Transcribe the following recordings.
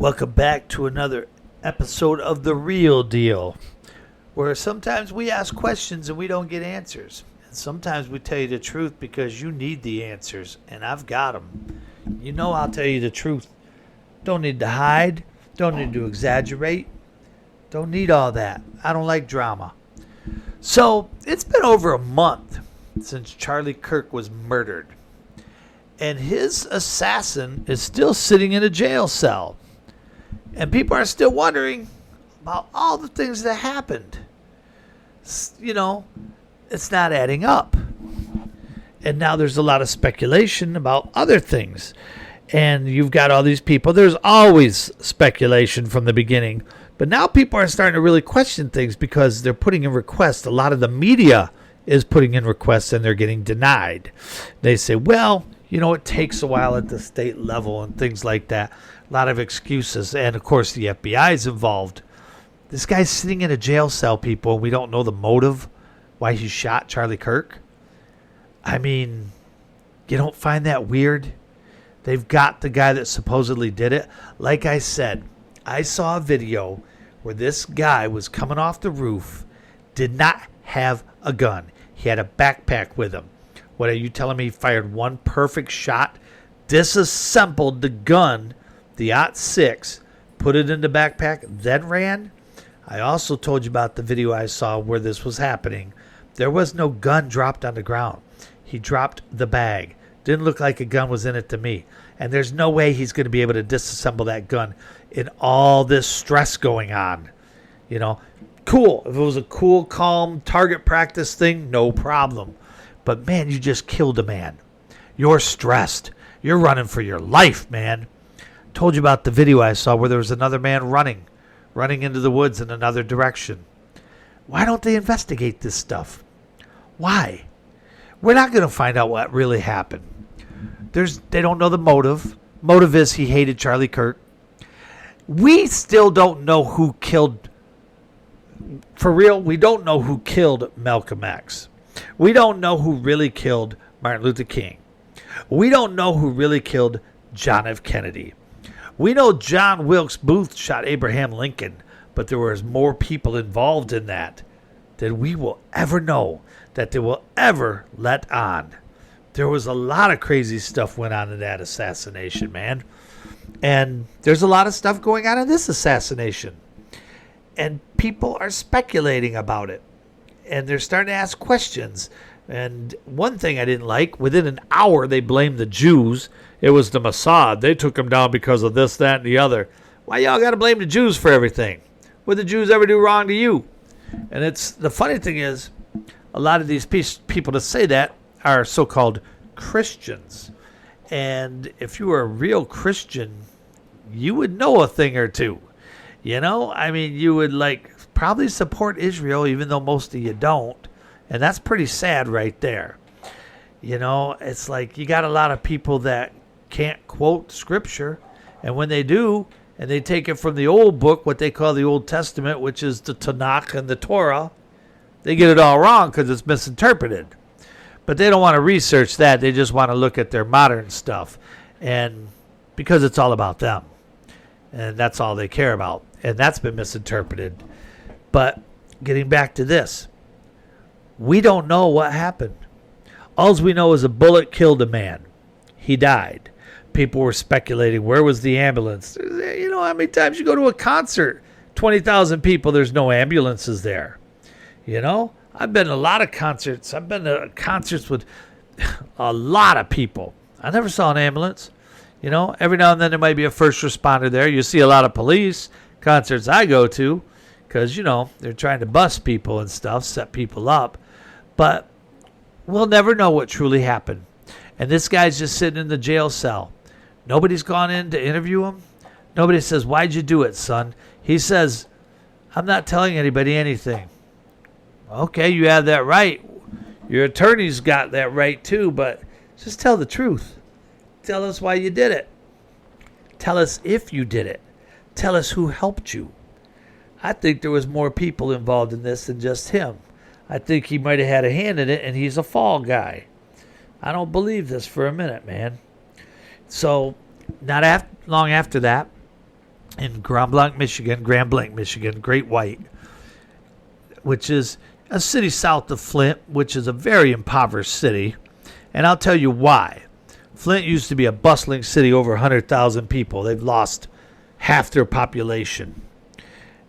Welcome back to another episode of The Real Deal, where sometimes we ask questions and we don't get answers. And sometimes we tell you the truth because you need the answers, and I've got them. You know I'll tell you the truth. Don't need to hide. Don't need to exaggerate. Don't need all that. I don't like drama. So, it's been over a month since Charlie Kirk was murdered. And his assassin is still sitting in a jail cell. And people are still wondering about all the things that happened. You know, it's not adding up. And now there's a lot of speculation about other things. And you've got all these people. There's always speculation from the beginning. But now people are starting to really question things because they're putting in requests. A lot of the media is putting in requests and they're getting denied. They say, well, you know, it takes a while at the state level and things like that. A lot of excuses. And, of course, the FBI is involved. This guy's sitting in a jail cell, people, and we don't know the motive why he shot Charlie Kirk. I mean, you don't find that weird? They've got the guy that supposedly did it. Like I said, I saw a video where this guy was coming off the roof, did not have a gun. He had a backpack with him. What are you telling me? He fired one perfect shot, disassembled the gun, the .6, put it in the backpack, then ran? I also told you about the video I saw where this was happening. There was no gun dropped on the ground. He dropped the bag. Didn't look like a gun was in it to me. And there's no way he's going to be able to disassemble that gun in all this stress going on. You know, cool. If it was a cool, calm target practice thing, no problem. But, man, you just killed a man. You're stressed. You're running for your life, man. Told you about the video I saw where there was another man running into the woods in another direction. Why don't they investigate this stuff? Why? We're not going to find out what really happened. They don't know the motive. Motive is he hated Charlie Kirk. We still don't know who killed, for real, we don't know who killed Malcolm X. We don't know who really killed Martin Luther King. We don't know who really killed John F. Kennedy. We know John Wilkes Booth shot Abraham Lincoln, but there was more people involved in that than we will ever know, that they will ever let on. There was a lot of crazy stuff went on in that assassination, man. And there's a lot of stuff going on in this assassination. And people are speculating about it. And they're starting to ask questions. And one thing I didn't like, within an hour they blamed the Jews. It was the Mossad. They took them down because of this, that, and the other. Why y'all got to blame the Jews for everything? What did the Jews ever do wrong to you? And it's the funny thing is, a lot of these people that say that are so-called Christians. And if you were a real Christian, you would know a thing or two. You know, I mean, you would probably support Israel, even though most of you don't. And that's pretty sad right there. You know, it's like you got a lot of people that can't quote scripture. And when they do, and they take it from the old book, what they call the Old Testament, which is the Tanakh and the Torah, they get it all wrong because it's misinterpreted. But they don't want to research that. They just want to look at their modern stuff. And because it's all about them. And that's all they care about. And that's been misinterpreted. But getting back to this, we don't know what happened. All we know is a bullet killed a man. He died. People were speculating, where was the ambulance? You know how many times you go to a concert? 20,000 people, there's no ambulances there. You know? I've been to a lot of concerts. I've been to concerts with a lot of people. I never saw an ambulance. You know, every now and then there might be a first responder there. You see a lot of police concerts I go to because, you know, they're trying to bust people and stuff, set people up. But we'll never know what truly happened. And this guy's just sitting in the jail cell. Nobody's gone in to interview him. Nobody says, why'd you do it, son? He says, I'm not telling anybody anything. Okay, you have that right. Your attorney's got that right too, but just tell the truth. Tell us why you did it. Tell us if you did it. Tell us who helped you. I think there was more people involved in this than just him. I think he might have had a hand in it, and he's a fall guy. I don't believe this for a minute, man. So, not long after that, in Grand Blanc, Michigan, Great White, which is a city south of Flint, which is a very impoverished city. And I'll tell you why. Flint used to be a bustling city, over 100,000 people. They've lost half their population.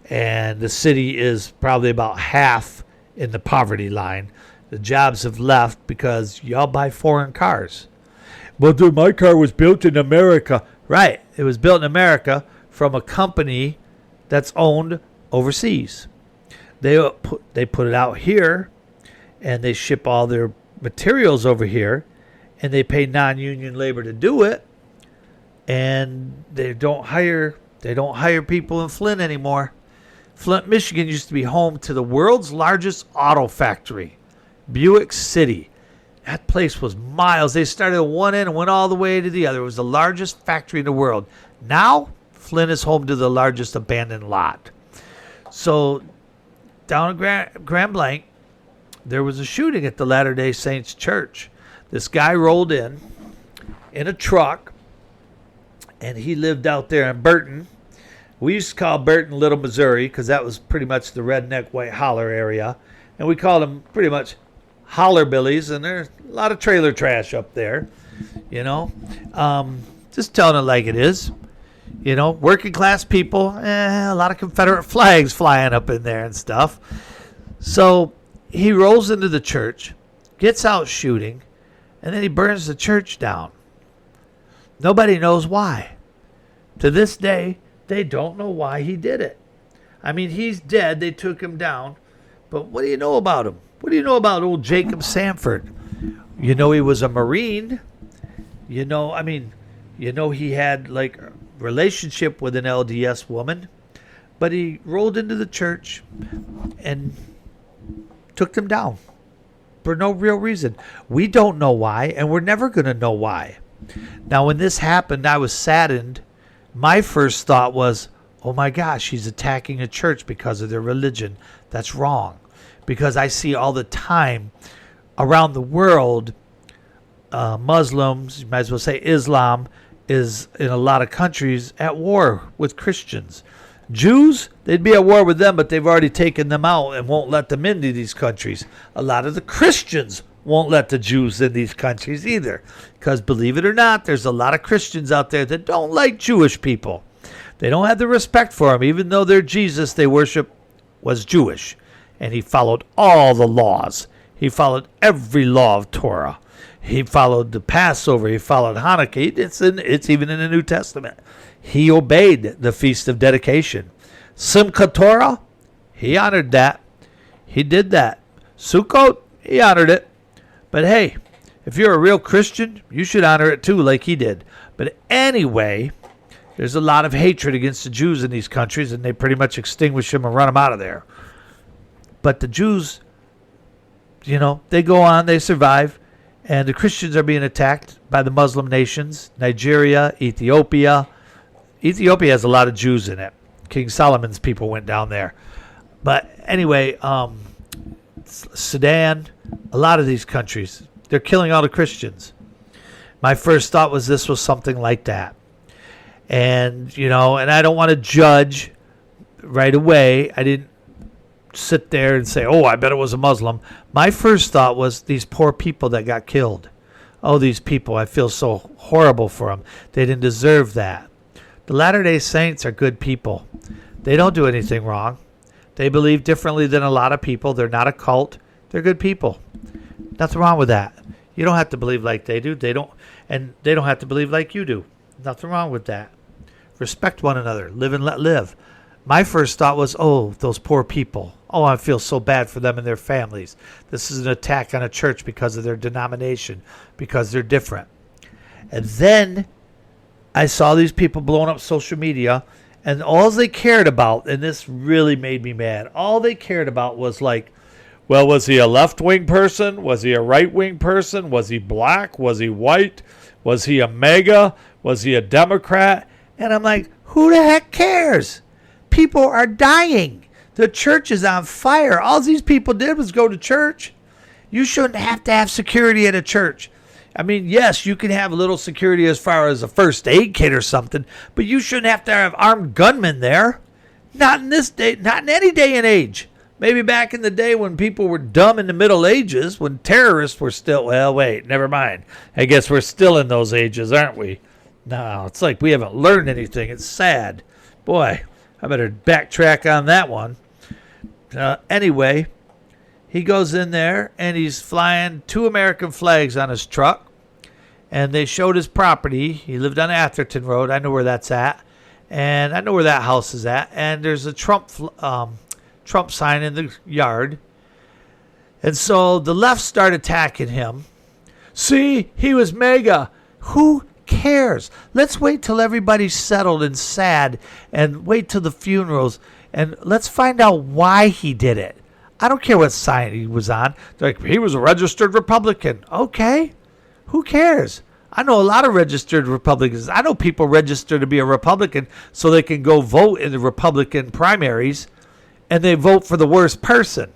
And the city is probably about half in the poverty line. The jobs have left because y'all buy foreign cars. But my car was built in America. Right. It was built in America from a company that's owned overseas. They put it out here, and they ship all their materials over here, and they pay non-union labor to do it, and they don't hire people in Flint anymore. Flint, Michigan used to be home to the world's largest auto factory, Buick City. That place was miles. They started at one end and went all the way to the other. It was the largest factory in the world. Now, Flint is home to the largest abandoned lot. So, down at Grand Blanc, there was a shooting at the Latter-day Saints Church. This guy rolled in a truck, and he lived out there in Burton. We used to call Burton Little Missouri because that was pretty much the redneck white holler area. And we called them pretty much hollerbillies, and there's a lot of trailer trash up there, just telling it like it is. Working class people, a lot of Confederate flags flying up in there and stuff. So he rolls into the church, gets out shooting, and then he burns the church down. Nobody knows why. To this day, they don't know why he did it. I mean, he's dead. They took him down. But what do you know about him? What do you know about old Jacob Sanford? He was a Marine. He had like a relationship with an LDS woman. But he rolled into the church and took them down for no real reason. We don't know why, and we're never going to know why. Now, when this happened, I was saddened. My first thought was, oh my gosh, he's attacking a church because of their religion. That's wrong. Because I see all the time around the world, Muslims, you might as well say Islam, is in a lot of countries at war with Christians. Jews, they'd be at war with them, but they've already taken them out and won't let them into these countries. A lot of the Christians won't let the Jews in these countries either. Because believe it or not, there's a lot of Christians out there that don't like Jewish people. They don't have the respect for them, even though their Jesus they worship was Jewish. And he followed all the laws. He followed every law of Torah. He followed the Passover. He followed Hanukkah. It's even in the New Testament. He obeyed the Feast of Dedication. Simchat Torah, he honored that. He did that. Sukkot, he honored it. But hey, if you're a real Christian, you should honor it too, like he did. But anyway, there's a lot of hatred against the Jews in these countries, and they pretty much extinguish them and run them out of there. But the Jews, they go on, they survive, and the Christians are being attacked by the Muslim nations, Nigeria, Ethiopia. Ethiopia has a lot of Jews in it. King Solomon's people went down there. But anyway, Sudan, a lot of these countries, they're killing all the Christians. My first thought was this was something like that. And, and I don't want to judge right away. I didn't sit there and say, oh, I bet it was a Muslim. My first thought was these poor people that got killed. Oh, these people, I feel so horrible for them. They didn't deserve that. The Latter-day Saints are good people. They don't do anything wrong. They believe differently than a lot of people. They're not a cult. They're good people. Nothing wrong with that. You don't have to believe like they do. They don't have to believe like you do. Nothing wrong with that. Respect one another. Live and let live. My first thought was, oh, those poor people. Oh, I feel so bad for them and their families. This is an attack on a church because of their denomination, because they're different. And then I saw these people blowing up social media, and all they cared about, and this really made me mad, all they cared about was like, well, was he a left-wing person? Was he a right-wing person? Was he black? Was he white? Was he a MAGA? Was he a Democrat? And I'm like, who the heck cares? People are dying. The church is on fire. All these people did was go to church. You shouldn't have to have security at a church. I mean, yes, you can have a little security as far as a first aid kit or something, but you shouldn't have to have armed gunmen there. Not in this day, not in any day and age. Maybe back in the day when people were dumb in the Middle Ages, when terrorists were still, well, wait, never mind. I guess we're still in those ages, aren't we? No, it's like we haven't learned anything. It's sad. Boy, I better backtrack on that one. Anyway, he goes in there and he's flying 2 American flags on his truck. And they showed his property. He lived on Atherton Road. I know where that's at. And I know where that house is at. And there's a Trump sign in the yard. And so the left started attacking him. See, he was MAGA. Who cares? Let's wait till everybody's settled and sad and wait till the funerals. And let's find out why he did it. I don't care what sign he was on. They're like, he was a registered Republican. Okay. Who cares? I know a lot of registered Republicans. I know people register to be a Republican so they can go vote in the Republican primaries, and they vote for the worst person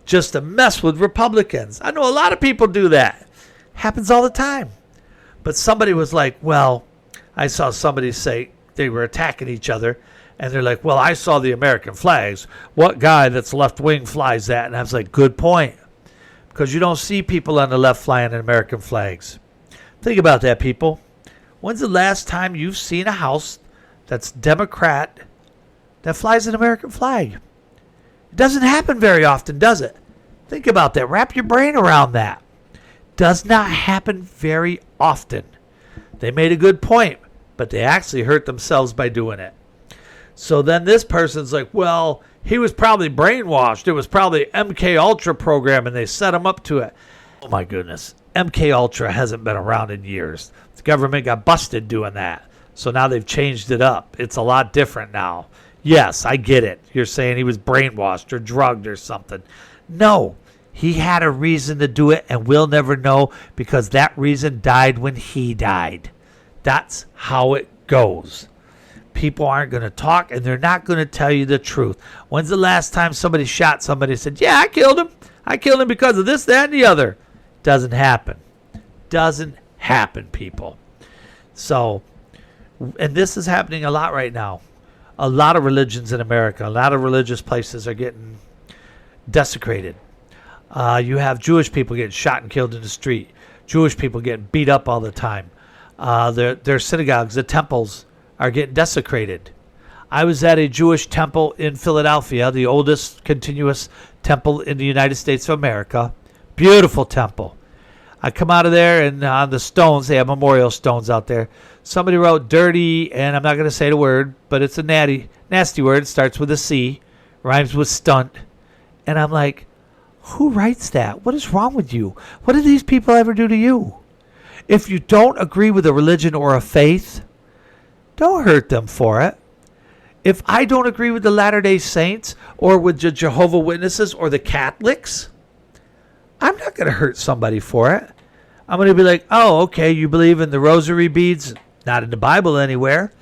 just to mess with Republicans. I know a lot of people do that. Happens all the time. But somebody was like, well, I saw somebody say they were attacking each other, and they're like, well, I saw the American flags. What guy that's left-wing flies that? And I was like, good point. Because you don't see people on the left flying American flags. Think about that, people. When's the last time you've seen a house that's Democrat that flies an American flag? It doesn't happen very often, does it? Think about that. Wrap your brain around that. Does not happen very often. They made a good point, but they actually hurt themselves by doing it. So then this person's like, well, he was probably brainwashed. It was probably MK Ultra program, and they set him up to it. Oh, my goodness. MK Ultra hasn't been around in years. The government got busted doing that. So now they've changed it up. It's a lot different now. Yes, I get it. You're saying he was brainwashed or drugged or something. No, he had a reason to do it, and we'll never know because that reason died when he died. That's how it goes. People aren't going to talk, and they're not going to tell you the truth. When's the last time somebody shot somebody and said, yeah, I killed him. I killed him because of this, that, and the other. Doesn't happen. Doesn't happen, people. So, and this is happening a lot right now. A lot of religions in America, a lot of religious places are getting desecrated. You have Jewish people getting shot and killed in the street. Jewish people getting beat up all the time. Their synagogues, the temples, are getting desecrated. I was at a Jewish temple in Philadelphia, the oldest continuous temple in the United States of America. Beautiful temple. I come out of there, and on the stones, they have memorial stones out there. Somebody wrote dirty, and I'm not going to say the word, but it's a nasty word. It starts with a C, rhymes with stunt. And I'm like, who writes that? What is wrong with you? What did these people ever do to you? If you don't agree with a religion or a faith, don't hurt them for it. If I don't agree with the Latter-day Saints or with the Jehovah's Witnesses or the Catholics, I'm not going to hurt somebody for it. I'm going to be like, oh, okay, you believe in the rosary beads? Not in the Bible anywhere.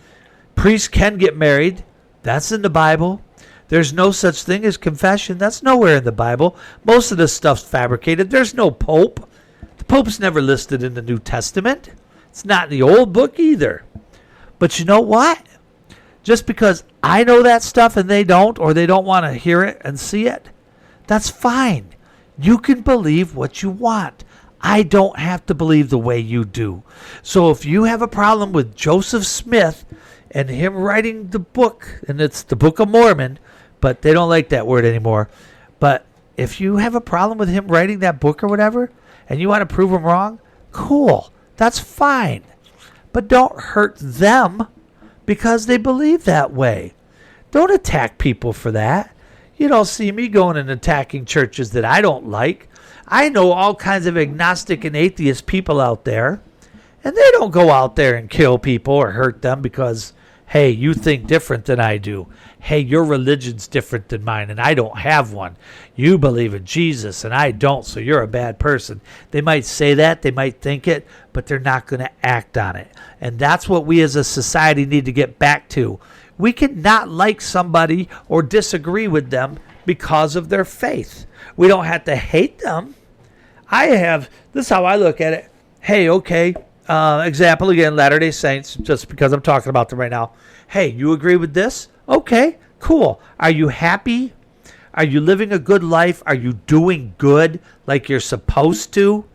Priests can get married. That's in the Bible. There's no such thing as confession. That's nowhere in the Bible. Most of this stuff's fabricated. There's no Pope. The Pope's never listed in the New Testament. It's not in the Old Book either. But you know what? Just because I know that stuff and they don't, or they don't want to hear it and see it, that's fine. You can believe what you want. I don't have to believe the way you do. So if you have a problem with Joseph Smith and him writing the book, and it's the Book of Mormon, but they don't like that word anymore. But if you have a problem with him writing that book or whatever, and you want to prove him wrong, cool. That's fine. But don't hurt them because they believe that way. Don't attack people for that. You don't see me going and attacking churches that I don't like. I know all kinds of agnostic and atheist people out there, and they don't go out there and kill people or hurt them because, hey, you think different than I do. Hey, your religion's different than mine, and I don't have one. You believe in Jesus, and I don't, so you're a bad person. They might say that, they might think it, but they're not going to act on it. And that's what we as a society need to get back to. We can not like somebody or disagree with them because of their faith. We don't have to hate them. This is how I look at it. hey, okay, example again, Latter-day Saints, just because I'm talking about them right now. Hey, you agree with this? Okay, cool. Are you happy? Are you living a good life? Are you doing good like you're supposed to?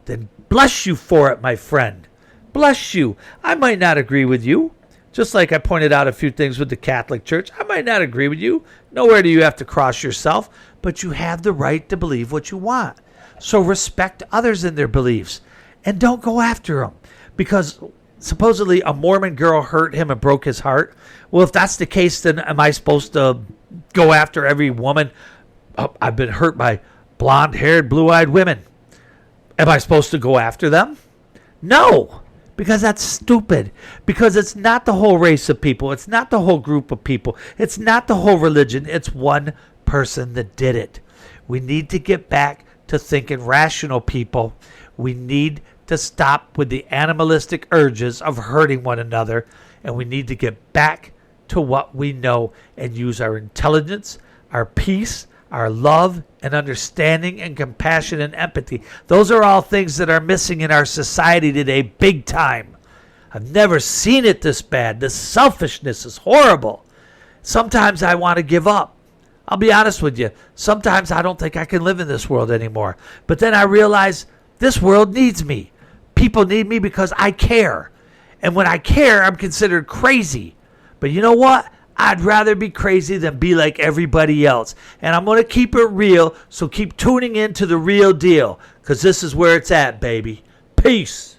Then bless you for it, my friend. Bless you. I might not agree with you. Just like I pointed out a few things with the Catholic Church. I might not agree with you. Nowhere do you have to cross yourself, but you have the right to believe what you want. So respect others in their beliefs and don't go after them. Because supposedly a Mormon girl hurt him and broke his heart. Well, if that's the case, then am I supposed to go after every woman? Oh, I've been hurt by blonde-haired, blue-eyed women. Am I supposed to go after them? No, because that's stupid. Because it's not the whole race of people. It's not the whole group of people. It's not the whole religion. It's one person that did it. We need to get back to thinking rational, people. We need to stop with the animalistic urges of hurting one another, and we need to get back to what we know and use our intelligence, our peace, our love and understanding and compassion and empathy. Those are all things that are missing in our society today big time. I've never seen it this bad. The selfishness is horrible. Sometimes I want to give up. I'll be honest with you. Sometimes I don't think I can live in this world anymore. But then I realize this world needs me. People need me because I care. And when I care, I'm considered crazy. But you know what? I'd rather be crazy than be like everybody else. And I'm going to keep it real, so keep tuning in to The Real Deal, because this is where it's at, baby. Peace.